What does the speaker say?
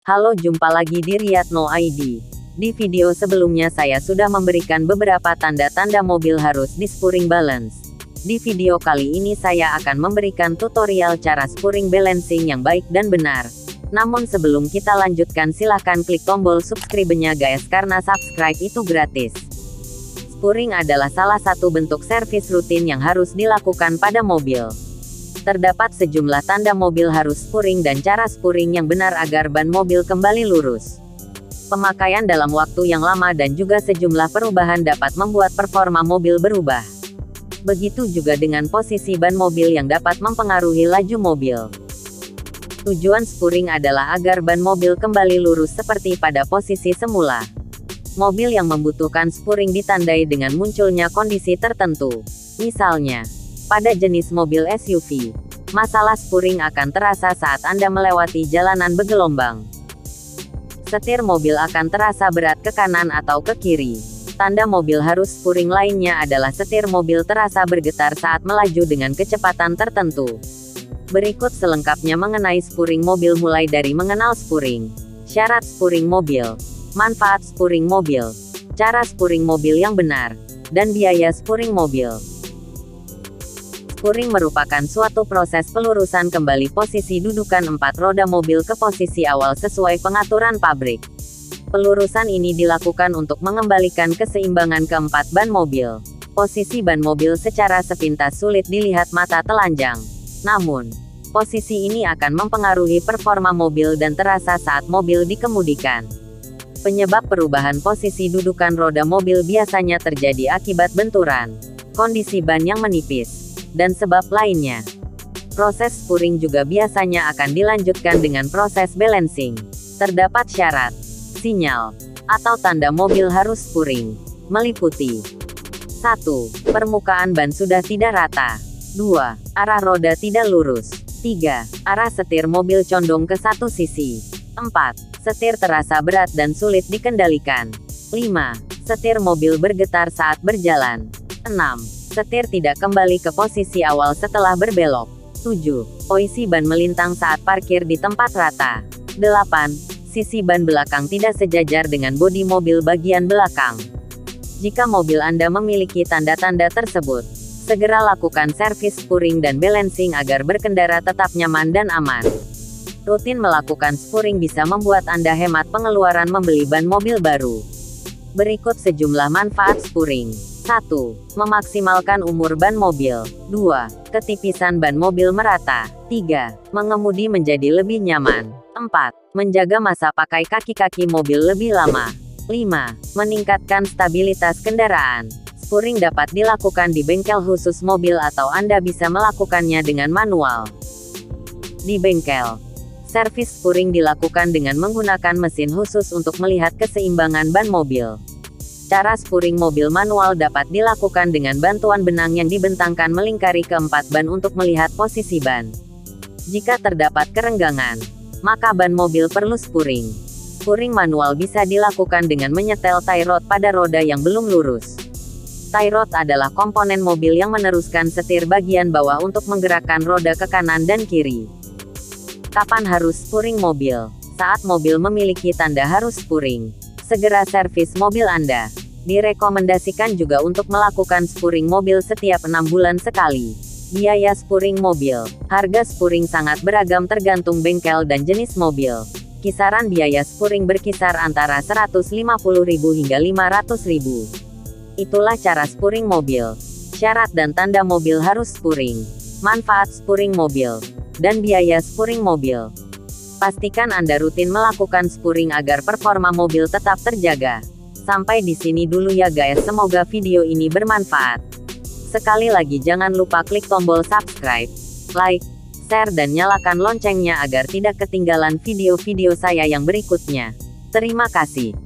Halo, jumpa lagi di Riyadno ID. Di video sebelumnya saya sudah memberikan beberapa tanda-tanda mobil harus di spurring balance. Di video kali ini saya akan memberikan tutorial cara spurring balancing yang baik dan benar. Namun sebelum kita lanjutkan silahkan klik tombol subscribe-nya guys, karena subscribe itu gratis. Spurring adalah salah satu bentuk servis rutin yang harus dilakukan pada mobil. Terdapat sejumlah tanda mobil harus spurring dan cara spurring yang benar agar ban mobil kembali lurus. Pemakaian dalam waktu yang lama dan juga sejumlah perubahan dapat membuat performa mobil berubah. Begitu juga dengan posisi ban mobil yang dapat mempengaruhi laju mobil. Tujuan spurring adalah agar ban mobil kembali lurus seperti pada posisi semula. Mobil yang membutuhkan spurring ditandai dengan munculnya kondisi tertentu. Misalnya, pada jenis mobil SUV, masalah spurring akan terasa saat Anda melewati jalanan bergelombang. Setir mobil akan terasa berat ke kanan atau ke kiri. Tanda mobil harus spurring lainnya adalah setir mobil terasa bergetar saat melaju dengan kecepatan tertentu. Berikut selengkapnya mengenai spurring mobil, mulai dari mengenal spurring, syarat spurring mobil, manfaat spurring mobil, cara spurring mobil yang benar, dan biaya spurring mobil. Spurring merupakan suatu proses pelurusan kembali posisi dudukan empat roda mobil ke posisi awal sesuai pengaturan pabrik. Pelurusan ini dilakukan untuk mengembalikan keseimbangan keempat ban mobil. Posisi ban mobil secara sepintas sulit dilihat mata telanjang. Namun, posisi ini akan mempengaruhi performa mobil dan terasa saat mobil dikemudikan. Penyebab perubahan posisi dudukan roda mobil biasanya terjadi akibat benturan, kondisi ban yang menipis, dan sebab lainnya. Proses spurring juga biasanya akan dilanjutkan dengan proses balancing. Terdapat syarat, sinyal, atau tanda mobil harus spurring, meliputi 1. Permukaan ban sudah tidak rata. 2. Arah roda tidak lurus. 3. Arah setir mobil condong ke satu sisi. 4. Setir terasa berat dan sulit dikendalikan. 5. Setir mobil bergetar saat berjalan. 6. Setir tidak kembali ke posisi awal setelah berbelok. 7. Posisi ban melintang saat parkir di tempat rata. 8. Sisi ban belakang tidak sejajar dengan bodi mobil bagian belakang. Jika mobil Anda memiliki tanda-tanda tersebut, segera lakukan servis spurring dan balancing agar berkendara tetap nyaman dan aman. Rutin melakukan spurring bisa membuat Anda hemat pengeluaran membeli ban mobil baru. Berikut sejumlah manfaat spurring. 1. Memaksimalkan umur ban mobil. 2. Ketipisan ban mobil merata. 3. Mengemudi menjadi lebih nyaman. 4. Menjaga masa pakai kaki-kaki mobil lebih lama. 5. Meningkatkan stabilitas kendaraan. Spurring dapat dilakukan di bengkel khusus mobil atau Anda bisa melakukannya dengan manual. Di bengkel, servis spurring dilakukan dengan menggunakan mesin khusus untuk melihat keseimbangan ban mobil. Cara spurring mobil manual dapat dilakukan dengan bantuan benang yang dibentangkan melingkari keempat ban untuk melihat posisi ban. Jika terdapat kerenggangan, maka ban mobil perlu spurring. Spurring manual bisa dilakukan dengan menyetel tie rod pada roda yang belum lurus. Tie rod adalah komponen mobil yang meneruskan setir bagian bawah untuk menggerakkan roda ke kanan dan kiri. Kapan harus spurring mobil? Saat mobil memiliki tanda harus spurring, segera servis mobil Anda. Direkomendasikan juga untuk melakukan spurring mobil setiap 6 bulan sekali. Biaya spurring mobil. Harga spurring sangat beragam tergantung bengkel dan jenis mobil. Kisaran biaya spurring berkisar antara 150.000 hingga 500.000. Itulah cara spurring mobil. Syarat dan tanda mobil harus spurring, manfaat spurring mobil, dan biaya spurring mobil. Pastikan Anda rutin melakukan spurring agar performa mobil tetap terjaga. Sampai di sini dulu ya guys, semoga video ini bermanfaat. Sekali lagi jangan lupa klik tombol subscribe, like, share dan nyalakan loncengnya agar tidak ketinggalan video-video saya yang berikutnya. Terima kasih.